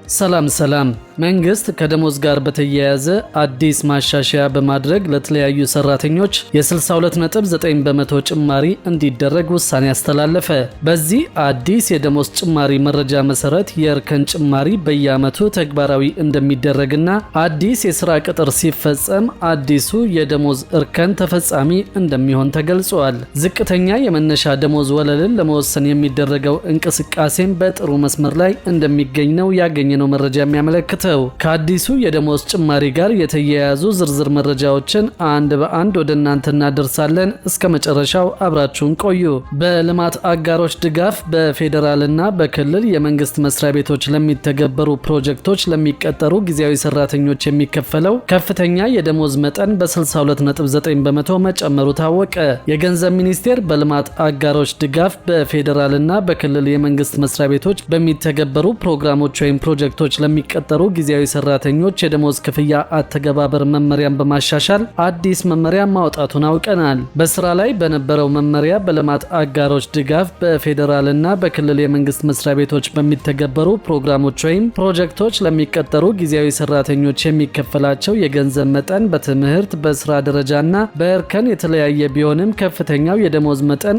ሰላም መንግስት ከደሞዝ ጋር በተያያዘ አዲስ ማሻሻያ በማድረግ ለተለያዩ ሰራተኞች የ62.9 በመቶ ጭማሪ እንዲደረግ ውሳኔ አስተላለፈ። በዚህ አዲስ የደሞዝ ጭማሪ መረጃ መሰረት የእርከን ጭማሪ በየዓመቱ ተግባራዊ እንደሚደረግና አዲስ የሥራ ቅጥር ሲፈጸም አዲሱ የደሞዝ እርከን ተፈጻሚ እንደሚሆን ተገልጿል። ዝቅተኛ የመነሻ ደሞዝ ወለልን ለመወሰን የሚደረገው እንቅስቃሴም በጥሩ መስመር ላይ እንደሚገኝ ነው ያገኘነው መረጃ የሚያመለክተው። ከአዲሱ የደሞዝ ጭማሪ ጋር የተያያዙ ዝርዝር መረጃዎችን አንድ በአንድ ወደ እናንተ እናደርሳለን። እስከ መጨረሻው አብራችሁን ቆዩ። በልማት አጋሮች ድጋፍ በፌዴራልና በክልል የመንግስት መስሪያ ቤቶች ለሚተገበሩ ፕሮጀክቶች ለሚቀጠሩ ጊዜያዊ ሰራተኞች የሚከፈለው ከፍተኛ የደሞዝ መጠን በ62.9 በመቶ መጨመሩ ታወቀ። የገንዘብ ሚኒስቴር በልማት አጋሮች ድጋፍ በፌዴራልና በክልል የመንግስት መስሪያ ቤቶች በሚተገበሩ ፕሮግራሞች ወይም ፕሮጀክቶች ለሚቀጠሩ ጊዜያዊ ሰራተኞች የደሞዝ ክፍያ አተገባበር መመሪያን በማሻሻል አዲስ መመሪያ ማውጣቱን አውቀናል። በስራ ላይ በነበረው መመሪያ በልማት አጋሮች ድጋፍ በፌዴራልና በክልል የመንግስት መስሪያ ቤቶች በሚተገበሩ ፕሮግራሞች ወይም ፕሮጀክቶች ለሚቀጠሩ ጊዜያዊ ሰራተኞች የሚከፈላቸው የገንዘብ መጠን በትምህርት በስራ ደረጃና በእርከን የተለያየ ቢሆንም ከፍተኛው የደሞዝ መጠን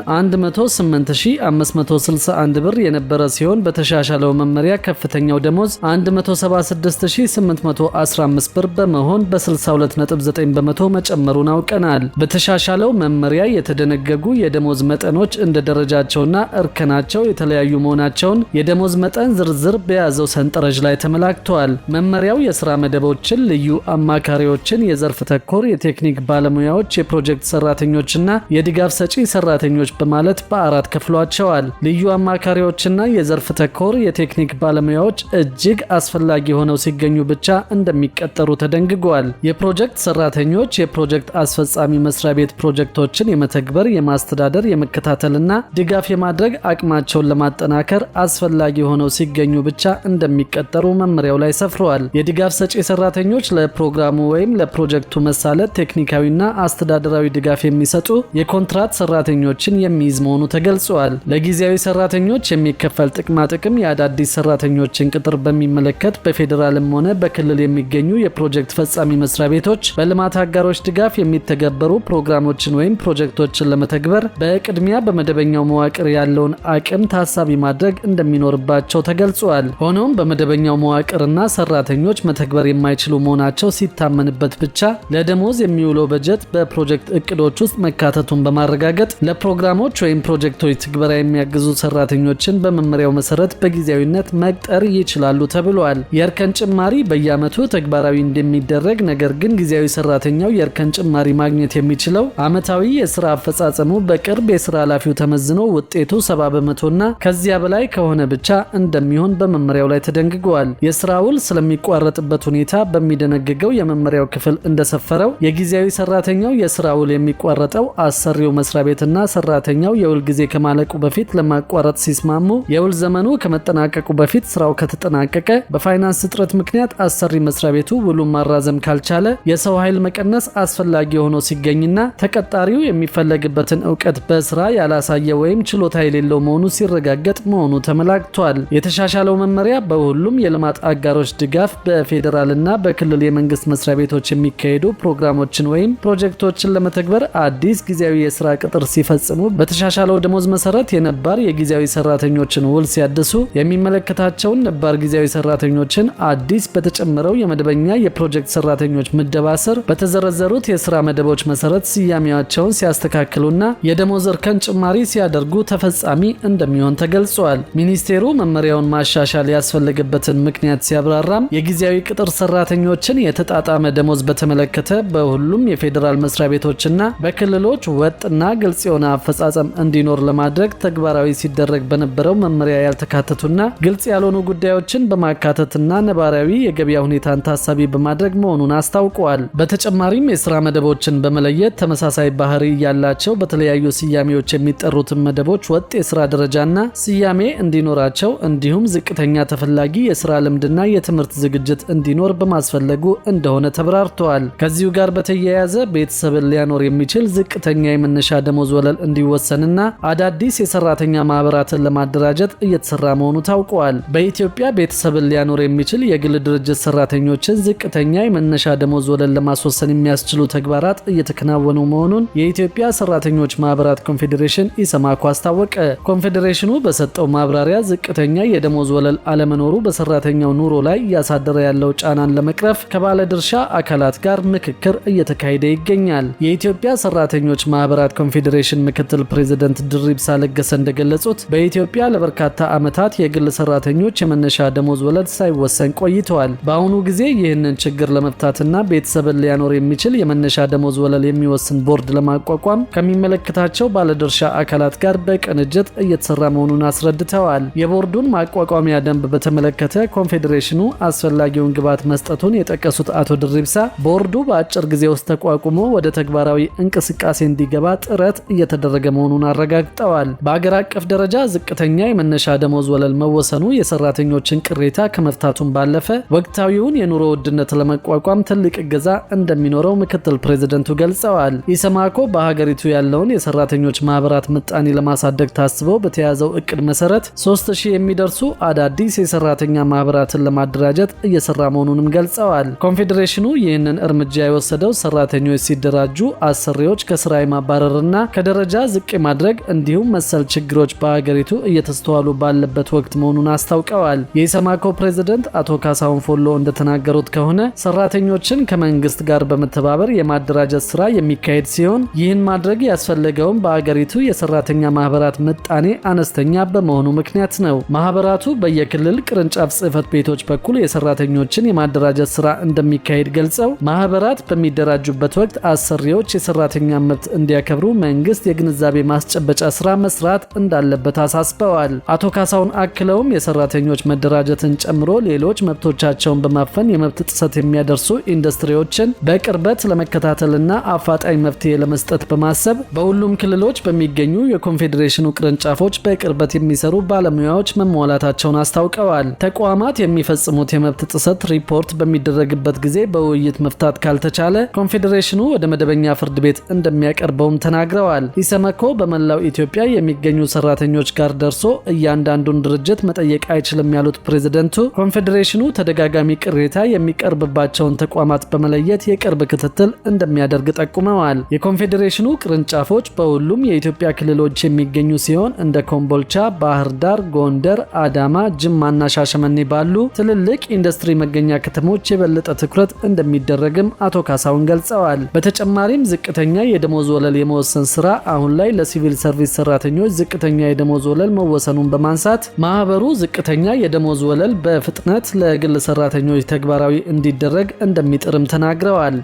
108561 ብር የነበረ ሲሆን በተሻሻለው መመሪያ ከፍተኛው ደሞዝ 176815 ብር በመሆን በ62.9 በመቶ መጨመሩን አውቀናል። በተሻሻለው መመሪያ የተደነገጉ የደሞዝ መጠኖች እንደ ደረጃቸውና እርከናቸው የተለያዩ መሆናቸውን የደሞዝ መጠን ዝርዝር በያዘው ሰንጠረዥ ላይ ተመላክቷል። መመሪያው የሥራ መደቦችን፣ ልዩ አማካሪዎችን፣ የዘርፍ ተኮር የቴክኒክ ባለሙያዎች፣ የፕሮጀክት ሰራተኞችና የድጋፍ ሰጪ ሰራተኞች በማለት በአራት ከፍሏቸዋል። ልዩ አማካሪዎችና የዘርፍ ተኮር የቴክኒክ ባለሙያዎች እጅግ አስፈላጊ ሆነው ሲገኙ ብቻ እንደሚቀጠሩ ተደንግጓል። የፕሮጀክት ሰራተኞች የፕሮጀክት አስፈጻሚ መስሪያ ቤት ፕሮጀክቶችን የመተግበር፣ የማስተዳደር፣ የመከታተልና ድጋፍ የማድረግ አቅማቸውን ለማጠናከር አስፈላጊ ሆነው ሲገኙ ብቻ እንደሚቀጠሩ መመሪያው ላይ ሰፍረዋል። የድጋፍ ሰጪ ሰራተኞች ለፕሮግራሙ ወይም ለፕሮጀክቱ መሳለጥ ቴክኒካዊና አስተዳደራዊ ድጋፍ የሚሰጡ የኮንትራት ሰራተኞችን የሚይዝ መሆኑ ተገልጿል። ለጊዜያዊ ሰራተኞች የሚከፈል ጥቅማ ጥቅም የአዳዲስ ሰራተኞችን ቅጥር በሚመለከት በፌዴራልም ሆነ በክልል የሚገኙ የፕሮጀክት ፈጻሚ መስሪያ ቤቶች በልማት አጋሮች ድጋፍ የሚተገበሩ ፕሮግራሞችን ወይም ፕሮጀክቶችን ለመተግበር በቅድሚያ በመደበኛው መዋቅር ያለውን አቅም ታሳቢ ማድረግ እንደሚኖርባቸው ተገልጿል። ሆኖም በመደበኛው መዋቅርና ሰራተኞች መተግበር የማይችሉ መሆናቸው ሲታመንበት ብቻ ለደሞዝ የሚውለው በጀት በፕሮጀክት እቅዶች ውስጥ መካተቱን በማረጋገጥ ለፕሮግራሞች ወይም ፕሮጀክቶች ትግበራ የሚያግዙ ሰራተኞችን በመመሪያው መሰረት በጊዜያዊነት መቅጠር ይችላሉ ተብሏል። የእርከን ጭማሪ በየዓመቱ ተግባራዊ እንደሚደረግ፣ ነገር ግን ጊዜያዊ ሰራተኛው የእርከን ጭማሪ ማግኘት የሚችለው ዓመታዊ የሥራ አፈጻጸሙ በቅርብ የሥራ ኃላፊው ተመዝኖ ውጤቱ 70 በመቶና ከዚያ በላይ ከሆነ ብቻ እንደሚሆን በመመሪያው ላይ ተደንግጓል። የሥራ ውል ስለሚቋረጥበት ሁኔታ በሚደነግገው የመመሪያው ክፍል እንደሰፈረው የጊዜያዊ ሰራተኛው የሥራ ውል የሚቋረጠው አሰሪው መስሪያ ቤትና ሰራተኛው የውል ጊዜ ከማለቁ በፊት ለማቋረጥ ሲስማሙ፣ የውል ዘመኑ ከመጠናቀቁ በፊት ስራው ከተጠናቀቀ፣ በፋይናንስ እጥረት ምክንያት አሰሪ መስሪያ ቤቱ ውሉን ማራዘም ካልቻለ፣ የሰው ኃይል መቀነስ አስፈላጊ ሆኖ ሲገኝና ተቀጣሪው የሚፈለግበትን ዕውቀት በስራ ያላሳየ ወይም ችሎታ የሌለው መሆኑ ሲረጋገጥ መሆኑ ተመላክቷል። የተሻሻለው መመሪያ በሁሉም የልማት አጋሮች ድጋፍ በፌዴራልና በክልል የመንግስት መስሪያ ቤቶች የሚካሄዱ ፕሮግራሞችን ወይም ፕሮጀክቶችን ለመተግበር አዲስ ጊዜያዊ የሥራ ቅጥር ሲፈጽሙ በተሻሻለው ደሞዝ መሰረት የነባር የጊዜያዊ ሰራተኞችን ውል ሲያድሱ የሚመለከታቸውን ነባር ጊዜያዊ ሰራተኞችን አዲስ በተጨመረው የመደበኛ የፕሮጀክት ሰራተኞች ምደባ ስር በተዘረዘሩት የሥራ መደቦች መሰረት ስያሜያቸውን ሲያስተካክሉና የደሞዝ እርከን ጭማሪ ሲያደርጉ ተፈጻሚ እንደሚሆን ተገልጿል። ሚኒስቴሩ መመሪያውን ማሻሻል ያስፈለገበትን ምክንያት ሲያብራራም የጊዜያዊ ቅጥር ሰራተኞችን የተጣጣመ ደሞዝ በተመለከተ በሁሉም የፌዴራል መስሪያ ቤቶችና በክልሎች ወጥና ግልጽ የሆነ አፈጻጸም እንዲኖር ለማድረግ ተግባራዊ ሲደረግ በነበረው መመሪያ ያልተካተቱና ግልጽ ያልሆኑ ጉዳዮችን በማካተትና ነባራዊ የገበያ ሁኔታን ታሳቢ በማድረግ መሆኑን አስታውቀዋል። በተጨማሪም የሥራ መደቦችን በመለየት ተመሳሳይ ባህሪ ያላቸው በተለያዩ ስያሜዎች የሚጠሩትን መደቦች ወጥ የሥራ ደረጃና ስያሜ እንዲኖራቸው እንዲሁም ዝቅተኛ ተፈላጊ የሥራ ልምድና የትምህርት ዝግጅት እንዲኖር በማስፈለጉ እንደሆነ ተብራርተዋል። ከዚሁ ጋር በተያያዘ ቤተሰብን ሊያኖር የሚችል ዝቅተኛ የመነሻ ደሞዝ ወለል እንዲወሰንና አዳዲስ የሰራተኛ ማህበራትን ለማደራጀት እየተሰራ መሆኑ ታውቋል። በኢትዮጵያ ቤተሰብን ሊያኖር የሚችል የሚችል የግል ድርጅት ሰራተኞችን ዝቅተኛ የመነሻ ደሞዝ ወለል ለማስወሰን የሚያስችሉ ተግባራት እየተከናወኑ መሆኑን የኢትዮጵያ ሰራተኞች ማህበራት ኮንፌዴሬሽን ኢሰማኮ አስታወቀ። ኮንፌዴሬሽኑ በሰጠው ማብራሪያ ዝቅተኛ የደሞዝ ወለል አለመኖሩ በሰራተኛው ኑሮ ላይ እያሳደረ ያለው ጫናን ለመቅረፍ ከባለድርሻ አካላት ጋር ምክክር እየተካሄደ ይገኛል። የኢትዮጵያ ሰራተኞች ማህበራት ኮንፌዴሬሽን ምክትል ፕሬዝዳንት ድሪብሳ ለገሰ እንደገለጹት በኢትዮጵያ ለበርካታ ዓመታት የግል ሰራተኞች የመነሻ ደሞዝ ወለል ሳይወሰን ቆይተዋል። በአሁኑ ጊዜ ይህንን ችግር ለመፍታትና ቤተሰብን ሊያኖር የሚችል የመነሻ ደሞዝ ወለል የሚወስን ቦርድ ለማቋቋም ከሚመለከታቸው ባለድርሻ አካላት ጋር በቅንጅት እየተሰራ መሆኑን አስረድተዋል። የቦርዱን ማቋቋሚያ ደንብ በተመለከተ ኮንፌዴሬሽኑ አስፈላጊውን ግብዓት መስጠቱን የጠቀሱት አቶ ድሪብሳ ቦርዱ በአጭር ጊዜ ውስጥ ተቋቁሞ ወደ ተግባራዊ እንቅስቃሴ እንዲገባ ጥረት እየተደረገ መሆኑን አረጋግጠዋል። በአገር አቀፍ ደረጃ ዝቅተኛ የመነሻ ደሞዝ ወለል መወሰኑ የሰራተኞችን ቅሬታ ከመፍታቱም ባለፈ ወቅታዊውን የኑሮ ውድነት ለመቋቋም ትልቅ እገዛ እንደሚኖረው ምክትል ፕሬዝደንቱ ገልጸዋል። ኢሰማኮ በሀገሪቱ ያለውን የሰራተኞች ማህበራት ምጣኔ ለማሳደግ ታስበው በተያዘው እቅድ መሰረት 3000 የሚደርሱ አዳዲስ የሰራተኛ ማህበራትን ለማደራጀት እየሰራ መሆኑንም ገልጸዋል። ኮንፌዴሬሽኑ ይህንን እርምጃ የወሰደው ሰራተኞች ሲደራጁ አሰሪዎች ከስራ የማባረርና ከደረጃ ዝቅ ማድረግ እንዲሁም መሰል ችግሮች በሀገሪቱ እየተስተዋሉ ባለበት ወቅት መሆኑን አስታውቀዋል። የኢሰማኮ ፕሬዝዳንት አቶ ካሳሁን ፎሎ እንደተናገሩት ከሆነ ሰራተኞችን ከመንግስት ጋር በመተባበር የማደራጀት ስራ የሚካሄድ ሲሆን ይህን ማድረግ ያስፈለገውም በሀገሪቱ የሰራተኛ ማህበራት ምጣኔ አነስተኛ በመሆኑ ምክንያት ነው። ማህበራቱ በየክልል ቅርንጫፍ ጽህፈት ቤቶች በኩል የሰራተኞችን የማደራጀት ስራ እንደሚካሄድ ገልጸው ማህበራት በሚደራጁበት ወቅት አሰሪዎች የሰራተኛ መብት እንዲያከብሩ መንግስት የግንዛቤ ማስጨበጫ ስራ መስራት እንዳለበት አሳስበዋል። አቶ ካሳሁን አክለውም የሰራተኞች መደራጀትን ጨምሮ ሌሎች መብቶቻቸውን በማፈን የመብት ጥሰት የሚያደርሱ ኢንዱስትሪዎችን በቅርበት ለመከታተልና አፋጣኝ መፍትሄ ለመስጠት በማሰብ በሁሉም ክልሎች በሚገኙ የኮንፌዴሬሽኑ ቅርንጫፎች በቅርበት የሚሰሩ ባለሙያዎች መሟላታቸውን አስታውቀዋል። ተቋማት የሚፈጽሙት የመብት ጥሰት ሪፖርት በሚደረግበት ጊዜ በውይይት መፍታት ካልተቻለ ኮንፌዴሬሽኑ ወደ መደበኛ ፍርድ ቤት እንደሚያቀርበውም ተናግረዋል። ኢሰመኮ በመላው ኢትዮጵያ የሚገኙ ሰራተኞች ጋር ደርሶ እያንዳንዱን ድርጅት መጠየቅ አይችልም ያሉት ፕሬዝደንቱ ኮንፌዴሬሽኑ ተደጋጋሚ ቅሬታ የሚቀርብባቸውን ተቋማት በመለየት የቅርብ ክትትል እንደሚያደርግ ጠቁመዋል። የኮንፌዴሬሽኑ ቅርንጫፎች በሁሉም የኢትዮጵያ ክልሎች የሚገኙ ሲሆን እንደ ኮምቦልቻ፣ ባህር ዳር፣ ጎንደር፣ አዳማ፣ ጅማና ሻሸመኔ ባሉ ትልልቅ ኢንዱስትሪ መገኛ ከተሞች የበለጠ ትኩረት እንደሚደረግም አቶ ካሳሁን ገልጸዋል። በተጨማሪም ዝቅተኛ የደሞዝ ወለል የመወሰን ስራ አሁን ላይ ለሲቪል ሰርቪስ ሰራተኞች ዝቅተኛ የደሞዝ ወለል መወሰኑን በማንሳት ማህበሩ ዝቅተኛ የደሞዝ ወለል በፍጥነት ለግል ሰራተኞች ተግባራዊ እንዲደረግ እንደሚጥርም ተናግረዋል።